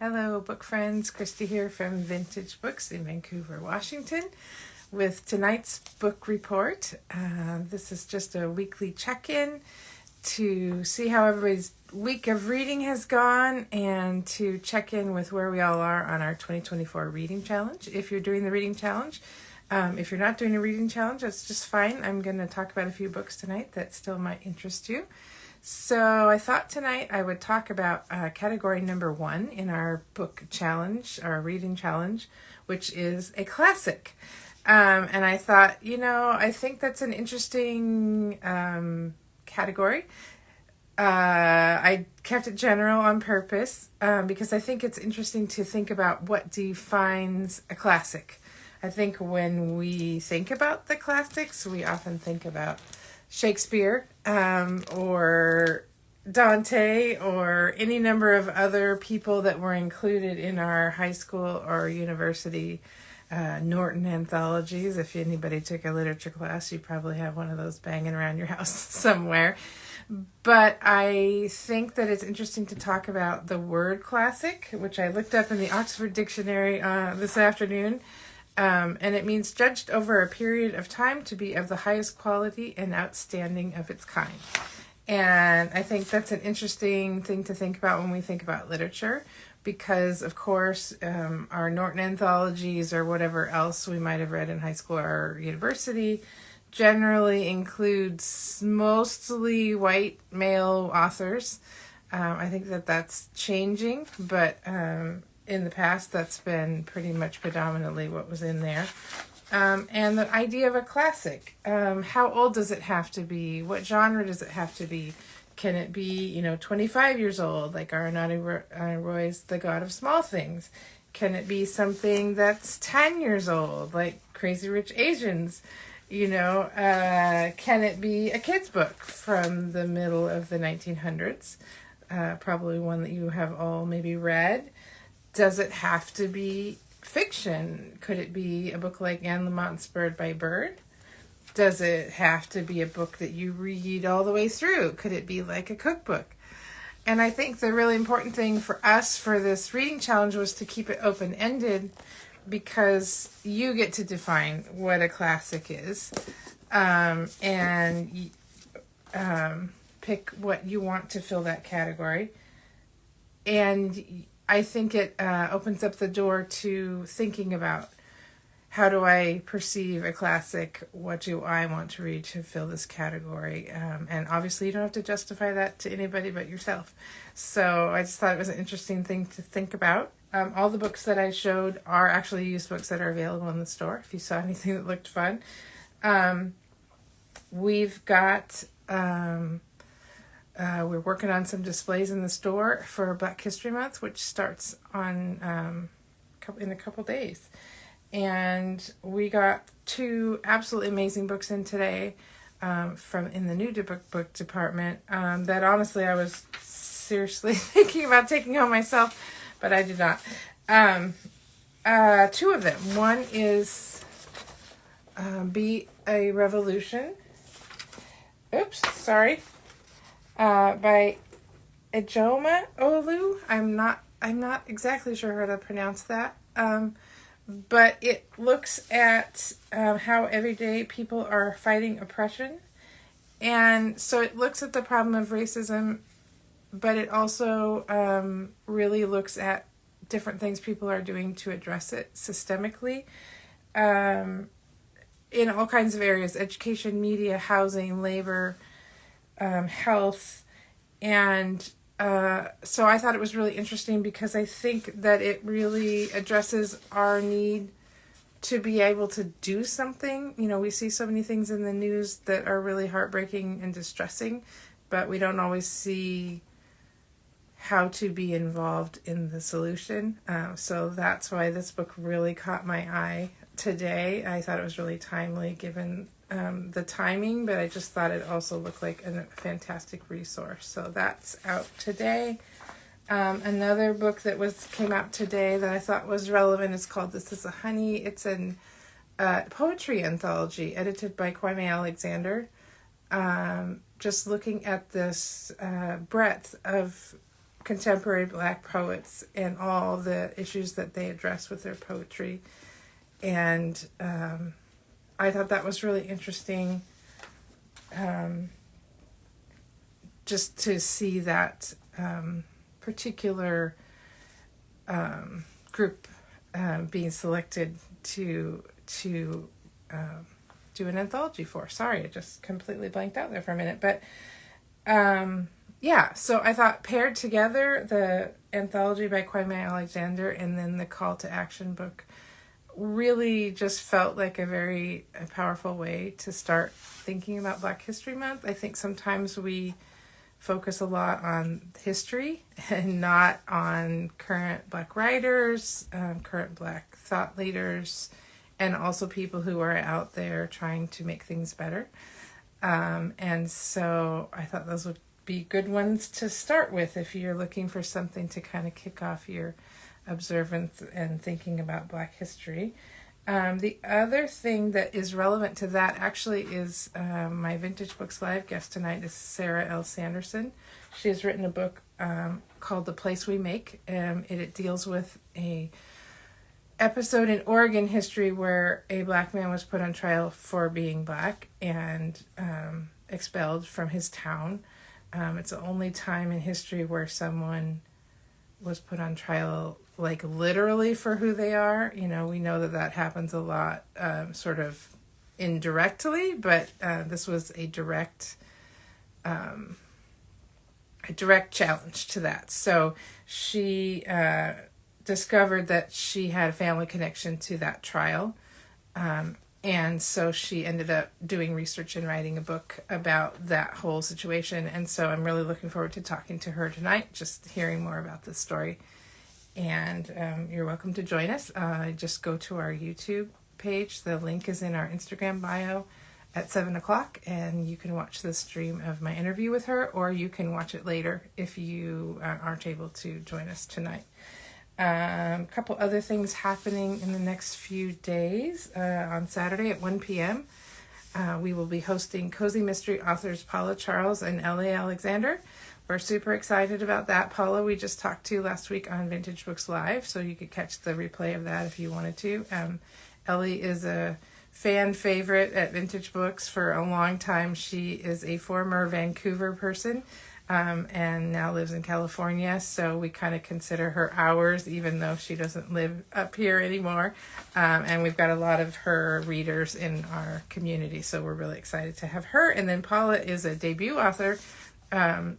Hello, book friends. Christy here from Vintage Books in Vancouver, Washington, with tonight's book report. This is just a weekly check-in to see how everybody's week of reading has gone and to check in with where we all are on our 2024 reading challenge. If you're doing the reading challenge, if you're not doing a reading challenge, that's just fine. I'm going to talk about a few books tonight that still might interest you. So I thought tonight I would talk about category number 1 in our book challenge, our reading challenge, which is a classic. And I thought, I think that's an interesting category. I kept it general on purpose because I think it's interesting to think about what defines a classic. I think when we think about the classics, we often think about Shakespeare or Dante or any number of other people that were included in our high school or university Norton anthologies. If anybody took a literature class, you probably have one of those banging around your house somewhere. But I think that it's interesting to talk about the word classic, which I looked up in the Oxford Dictionary this afternoon. And it means judged over a period of time to be of the highest quality and outstanding of its kind. And I think that's an interesting thing to think about when we think about literature, because, of course, our Norton anthologies or whatever else we might have read in high school or university generally includes mostly white male authors. I think that that's changing, but in the past, that's been pretty much predominantly what was in there. And the idea of a classic. How old does it have to be? What genre does it have to be? Can it be, 25 years old, like Arunati Roy's The God of Small Things? Can it be something that's 10 years old, like Crazy Rich Asians? Can it be a kid's book from the middle of the 1900s? Probably one that you have all maybe read. Does it have to be fiction? Could it be a book like Anne Lamont's Bird by Bird? Does it have to be a book that you read all the way through? Could it be like a cookbook? And I think the really important thing for us for this reading challenge was to keep it open-ended, because you get to define what a classic is and pick what you want to fill that category. And I think it opens up the door to thinking about, how do I perceive a classic? What do I want to read to fill this category? And obviously you don't have to justify that to anybody but yourself. So I just thought it was an interesting thing to think about. All the books that I showed are actually used books that are available in the store, if you saw anything that looked fun. We've got... we're working on some displays in the store for Black History Month, which starts on in a couple days. And we got 2 absolutely amazing books in today from in the new book department that honestly I was seriously thinking about taking home myself, but I did not. 2 of them. One is Be a Revolution. Oops, sorry. By Ejoma Olu. I'm not exactly sure how to pronounce that. But it looks at how everyday people are fighting oppression. And so it looks at the problem of racism, but it also really looks at different things people are doing to address it systemically in all kinds of areas: education, media, housing, labor, health. And so I thought it was really interesting because I think that it really addresses our need to be able to do something. We see so many things in the news that are really heartbreaking and distressing, but we don't always see how to be involved in the solution. So that's why this book really caught my eye today. I thought it was really timely given the timing, but I just thought it also looked like a fantastic resource. So that's out today. Another book that came out today that I thought was relevant is called This Is a Honey. It's an poetry anthology edited by Kwame Alexander. Just looking at this breadth of contemporary Black poets and all the issues that they address with their poetry. And I thought that was really interesting, just to see that particular group being selected to do an anthology for. Sorry, I just completely blanked out there for a minute. But yeah, so I thought paired together, the anthology by Kwame Alexander and then the call to action book really just felt like a powerful way to start thinking about Black History Month. I think sometimes we focus a lot on history and not on current Black writers, current Black thought leaders, and also people who are out there trying to make things better. And so I thought those would be good ones to start with if you're looking for something to kind of kick off your observance and thinking about Black history. The other thing that is relevant to that actually is my Vintage Books Live guest tonight is Sarah L. Sanderson. She has written a book called The Place We Make. It deals with a episode in Oregon history where a Black man was put on trial for being Black and expelled from his town. It's the only time in history where someone was put on trial like literally for who they are. You know, we know that happens a lot sort of indirectly, but this was a direct challenge to that. So she discovered that she had a family connection to that trial. And so she ended up doing research and writing a book about that whole situation. And so I'm really looking forward to talking to her tonight, just hearing more about this story. And you're welcome to join us. Just go to our YouTube page. The link is in our Instagram bio at 7 o'clock. And you can watch the stream of my interview with her, or you can watch it later if you aren't able to join us tonight. A couple other things happening in the next few days. On Saturday at 1 p.m., we will be hosting Cozy Mystery authors Paula Charles and Ellie Alexander. We're super excited about that. Paula, we just talked to last week on Vintage Books Live, so you could catch the replay of that if you wanted to. Ellie is a fan favorite at Vintage Books for a long time. She is a former Vancouver person. And now lives in California, so we kind of consider her ours, even though she doesn't live up here anymore. And we've got a lot of her readers in our community, so we're really excited to have her. And then Paula is a debut author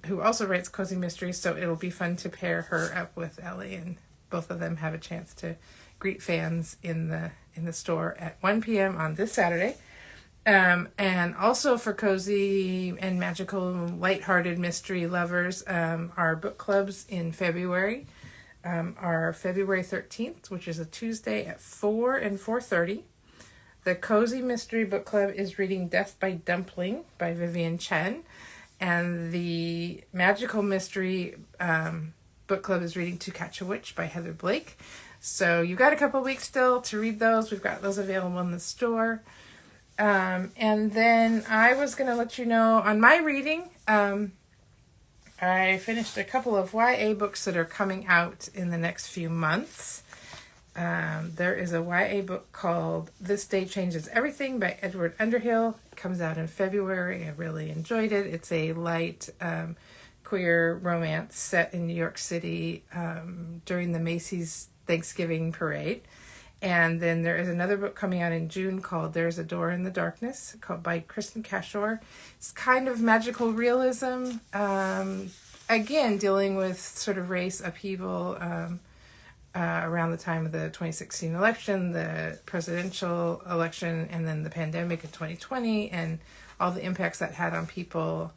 who also writes cozy mysteries, so it'll be fun to pair her up with Ellie, and both of them have a chance to greet fans in the store at 1 p.m. on this Saturday. And also for cozy and magical, lighthearted mystery lovers, our book clubs in February are February 13th, which is a Tuesday at 4 and 4:30. The Cozy Mystery Book Club is reading Death by Dumpling by Vivian Chen. And the Magical Mystery Book Club is reading To Catch a Witch by Heather Blake. So you've got a couple weeks still to read those. We've got those available in the store. And then I was going to let you know on my reading, I finished a couple of YA books that are coming out in the next few months. There is a YA book called This Day Changes Everything by Edward Underhill. It comes out in February. I really enjoyed it. It's a light queer romance set in New York City during the Macy's Thanksgiving parade. And then there is another book coming out in June called There's a Door in the Darkness, by Kristen Cashore. It's kind of magical realism, again, dealing with sort of race upheaval around the time of the 2016 election, the presidential election, and then the pandemic in 2020, and all the impacts that had on people.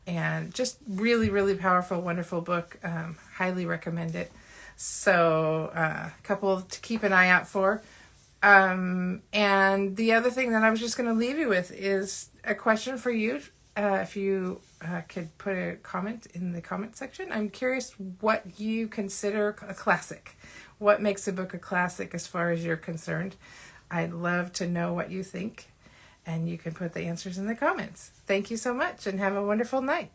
And just really, really powerful, wonderful book. Highly recommend it. So a couple to keep an eye out for. And the other thing that I was just going to leave you with is a question for you. If you could put a comment in the comment section. I'm curious what you consider a classic. What makes a book a classic as far as you're concerned? I'd love to know what you think. And you can put the answers in the comments. Thank you so much and have a wonderful night.